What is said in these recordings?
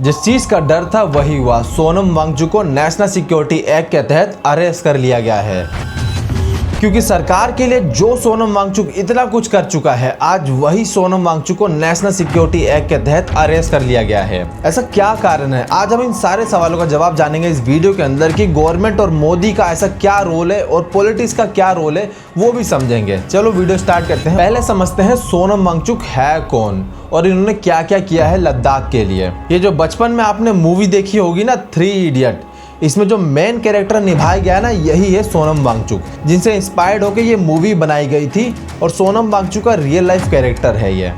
जिस चीज का डर था वही हुआ। सोनम वांगचुक को नेशनल सिक्योरिटी एक्ट के तहत अरेस्ट कर लिया गया है, क्योंकि सरकार के लिए जो सोनम वांगचुक इतना कुछ कर चुका है, आज वही सोनम वांगचुक को नेशनल सिक्योरिटी एक्ट के तहत अरेस्ट कर लिया गया है। ऐसा क्या कारण है? आज हम इन सारे सवालों का जवाब जानेंगे इस वीडियो के अंदर कि गवर्नमेंट और मोदी का ऐसा क्या रोल है और पॉलिटिक्स का क्या रोल है, वो भी समझेंगे। चलो वीडियो स्टार्ट करते हैं। पहले समझते हैं सोनम वांगचुक है कौन और इन्होंने क्या क्या किया है लद्दाख के लिए। ये जो बचपन में आपने मूवी देखी होगी ना, 3 इडियट, इसमें जो मेन कैरेक्टर निभाया गया है ना, यही है सोनम वांगचुक, जिनसे इंस्पायर्ड होकर ये मूवी बनाई गई थी और सोनम वांगचुक का रियल लाइफ कैरेक्टर है ये।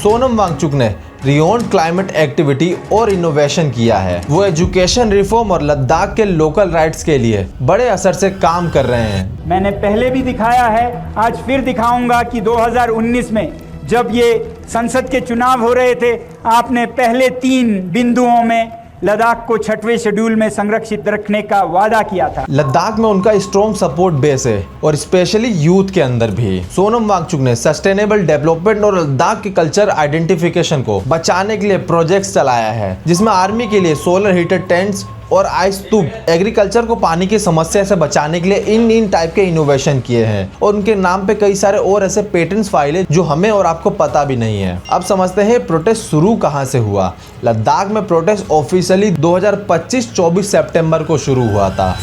सोनम वांगचुक ने रियोन क्लाइमेट एक्टिविटी और इनोवेशन किया है। वो एजुकेशन रिफॉर्म और लद्दाख के लोकल राइट्स के लिए बड़े असर से काम कर रहे हैं। मैंने पहले भी दिखाया है, आज फिर दिखाऊंगा कि 2019 में जब ये संसद के चुनाव हो रहे थे, आपने पहले 3 बिंदुओं में लद्दाख को 6वें शेड्यूल में संरक्षित रखने का वादा किया था। लद्दाख में उनका स्ट्रॉन्ग सपोर्ट बेस है और स्पेशली यूथ के अंदर भी। सोनम वांगचुक ने सस्टेनेबल डेवलपमेंट और लद्दाख के कल्चर आइडेंटिफिकेशन को बचाने के लिए प्रोजेक्ट्स चलाया है, जिसमें आर्मी के लिए सोलर हीटेड टेंट्स और आइस तूब, एग्रीकल्चर को पानी की समस्या से बचाने के लिए इन टाइप के इनोवेशन किए हैं और उनके नाम पे कई सारे और ऐसे पेटेंट्स फाइल है जो हमें और आपको पता भी नहीं है। अब समझते हैं प्रोटेस्ट शुरू कहां से हुआ। लद्दाख में प्रोटेस्ट ऑफिशियली 2025-24 सितंबर को शुरू हुआ था।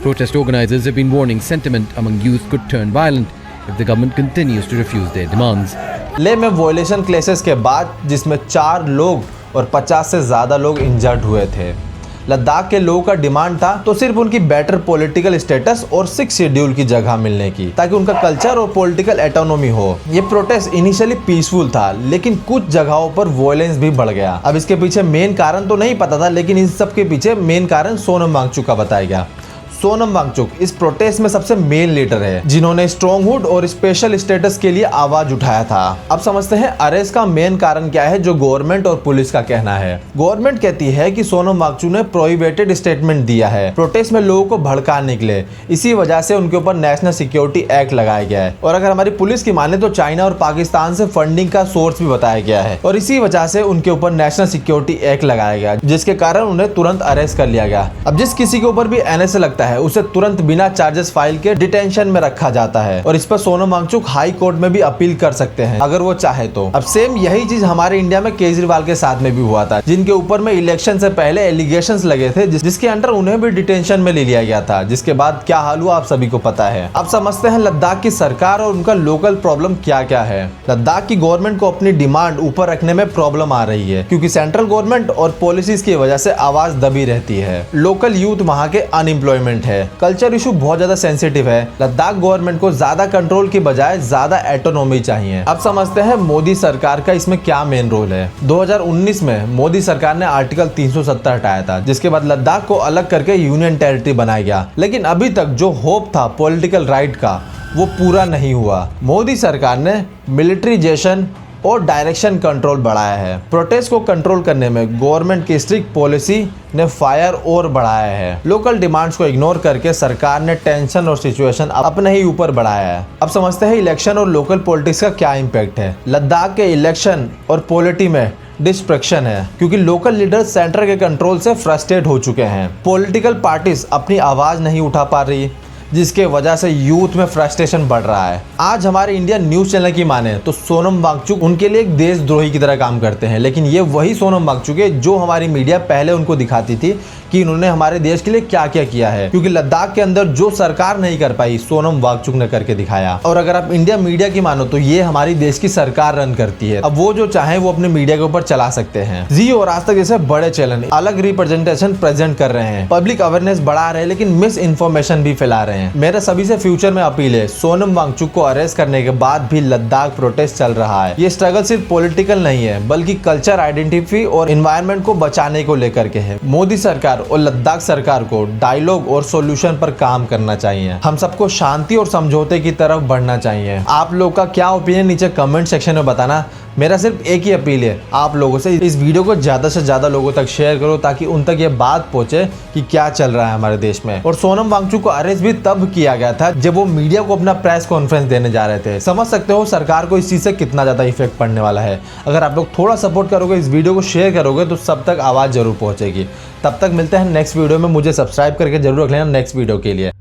Protest organizers have been warning sentiment among youth could turn violent if the government continues to refuse their demands. Leh में वॉयलेशन क्लेसेस के बाद जिसमें 4 लोग और 50 से ज़्यादा लोग इंजर्ड हुए थे। लद्दाख के लोगों का डिमांड था तो सिर्फ उनकी बेटर पॉलिटिकल स्टेटस और 6 शेड्यूल की जगह मिलने की, ताकि उनका कल्चर और पॉलिटिकल ऑटोनॉमी हो। ये प्रोटेस्ट इनिशियली पीसफुल था, लेकिन कुछ जगहों पर वॉयलेंस भी बढ़ गया। अब इसके पीछे मेन कारण तो नहीं पता था, लेकिन इन सब के पीछे मेन कारण सोनम वांगचुक का बताया गया। सोनम वांगचुक इस प्रोटेस्ट में सबसे मेन लीडर है, जिन्होंने स्ट्रॉन्गहुड और स्पेशल स्टेटस के लिए आवाज उठाया था। अब समझते हैं अरेस्ट का मेन कारण क्या है, जो गवर्नमेंट और पुलिस का कहना है। गवर्नमेंट कहती है कि सोनम वांगचुक ने प्रोहिबिटेड स्टेटमेंट दिया है प्रोटेस्ट में लोगों को भड़काने के लिए, इसी वजह से उनके ऊपर नेशनल सिक्योरिटी एक्ट लगाया गया है। और अगर हमारी पुलिस की माने तो चाइना और पाकिस्तान से फंडिंग का सोर्स भी बताया गया है और इसी वजह से उनके ऊपर नेशनल सिक्योरिटी एक्ट लगाया गया, जिसके कारण उन्हें तुरंत अरेस्ट कर लिया गया। अब जिस किसी के ऊपर भी NSA लगता है उसे तुरंत बिना चार्जेस फाइल के डिटेंशन में रखा जाता है और इस पर सोनम वांगचुक हाई कोर्ट में भी अपील कर सकते हैं अगर वो चाहे तो। अब सेम यही चीज हमारे इंडिया में केजरीवाल के साथ में भी हुआ था, जिनके ऊपर में इलेक्शन से पहले एलिगेशंस लगे थे, जिसके अंडर उन्हें भी डिटेंशन में ले लिया गया था, जिसके बाद क्या हाल हुआ आप सभी को पता है। अब समझते हैं लद्दाख की सरकार और उनका लोकल प्रॉब्लम क्या क्या है। लद्दाख की गवर्नमेंट को अपनी डिमांड ऊपर रखने में प्रॉब्लम आ रही है, क्योंकि सेंट्रल गवर्नमेंट और पॉलिसीज की वजह से आवाज दबी रहती है। लोकल यूथ वहाँ के अनएम्प्लॉयमेंट है, कल्चर इशू बहुत ज्यादा सेंसिटिव है। लद्दाख गवर्नमेंट को ज्यादा कंट्रोल की बजाय ज्यादा ऑटोनॉमी चाहिए। अब समझते हैं मोदी सरकार का इसमें क्या मेन रोल है। 2019 में मोदी सरकार ने आर्टिकल 370 हटाया था, जिसके बाद लद्दाख को अलग करके यूनियन टेरिटरी बनाया गया, लेकिन अभी तक जो होप था पॉलिटिकल राइट का वो पूरा नहीं हुआ। मोदी सरकार ने मिलिट्रीजेशन और डायरेक्शन कंट्रोल बढ़ाया है। प्रोटेस्ट को कंट्रोल करने में गवर्नमेंट की स्ट्रिक्ट पॉलिसी ने फायर और बढ़ाया है। लोकल डिमांड्स को इग्नोर करके सरकार ने टेंशन और सिचुएशन अपने ही ऊपर बढ़ाया है। अब समझते हैं इलेक्शन और लोकल पॉलिटिक्स का क्या इम्पैक्ट है। लद्दाख के इलेक्शन और पॉलिटी में डिस्ट्रक्शन है, क्योंकि लोकल लीडर्स सेंटर के कंट्रोल से फ्रस्ट्रेट हो चुके हैं। पॉलिटिकल पार्टीज अपनी आवाज नहीं उठा पा रही, जिसके वजह से यूथ में फ्रस्ट्रेशन बढ़ रहा है। आज हमारे इंडियन न्यूज चैनल की माने तो सोनम वांगचुक उनके लिए एक देशद्रोही की तरह काम करते हैं, लेकिन ये वही सोनम वांगचुक है जो हमारी मीडिया पहले उनको दिखाती थी कि इन्होंने हमारे देश के लिए क्या क्या किया है, क्योंकि लद्दाख के अंदर जो सरकार नहीं कर पाई सोनम वांगचुक ने करके दिखाया। और अगर आप इंडिया मीडिया की मानो तो ये हमारी देश की सरकार रन करती है। अब वो जो चाहे वो अपने मीडिया के ऊपर चला सकते हैं। जी और आज तक जैसे बड़े चैनल अलग रिप्रेजेंटेशन प्रेजेंट कर रहे हैं, पब्लिक अवेयरनेस बढ़ा रहे हैं, लेकिन मिस इन्फॉर्मेशन भी फैला रहे हैं। मेरे सभी से फ्यूचर में अपील है, सोनम वांगचुक को अरेस्ट करने के बाद भी लद्दाख प्रोटेस्ट चल रहा है। ये स्ट्रगल सिर्फ पॉलिटिकल नहीं है, बल्कि कल्चर आइडेंटिटी और एनवायरनमेंट को बचाने को लेकर के है। मोदी सरकार और लद्दाख सरकार को डायलॉग और सॉल्यूशन पर काम करना चाहिए। हम सबको शांति और समझौते की तरफ बढ़ना चाहिए। आप लोग का क्या ओपिनियन नीचे कमेंट सेक्शन में बताना। मेरा सिर्फ एक ही अपील है आप लोगों से, इस वीडियो को ज़्यादा से ज़्यादा लोगों तक शेयर करो ताकि उन तक ये बात पहुंचे कि क्या चल रहा है हमारे देश में। और सोनम वांगचुक को अरेस्ट भी तब किया गया था जब वो मीडिया को अपना प्रेस कॉन्फ्रेंस देने जा रहे थे। समझ सकते हो सरकार को इस चीज़ से कितना ज़्यादा इफेक्ट पड़ने वाला है। अगर आप लोग थोड़ा सपोर्ट करोगे, इस वीडियो को शेयर करोगे तो सब तक आवाज़ जरूर पहुँचेगी। तब तक मिलते हैं नेक्स्ट वीडियो में। मुझे सब्सक्राइब करके जरूर रख लेना नेक्स्ट वीडियो के लिए।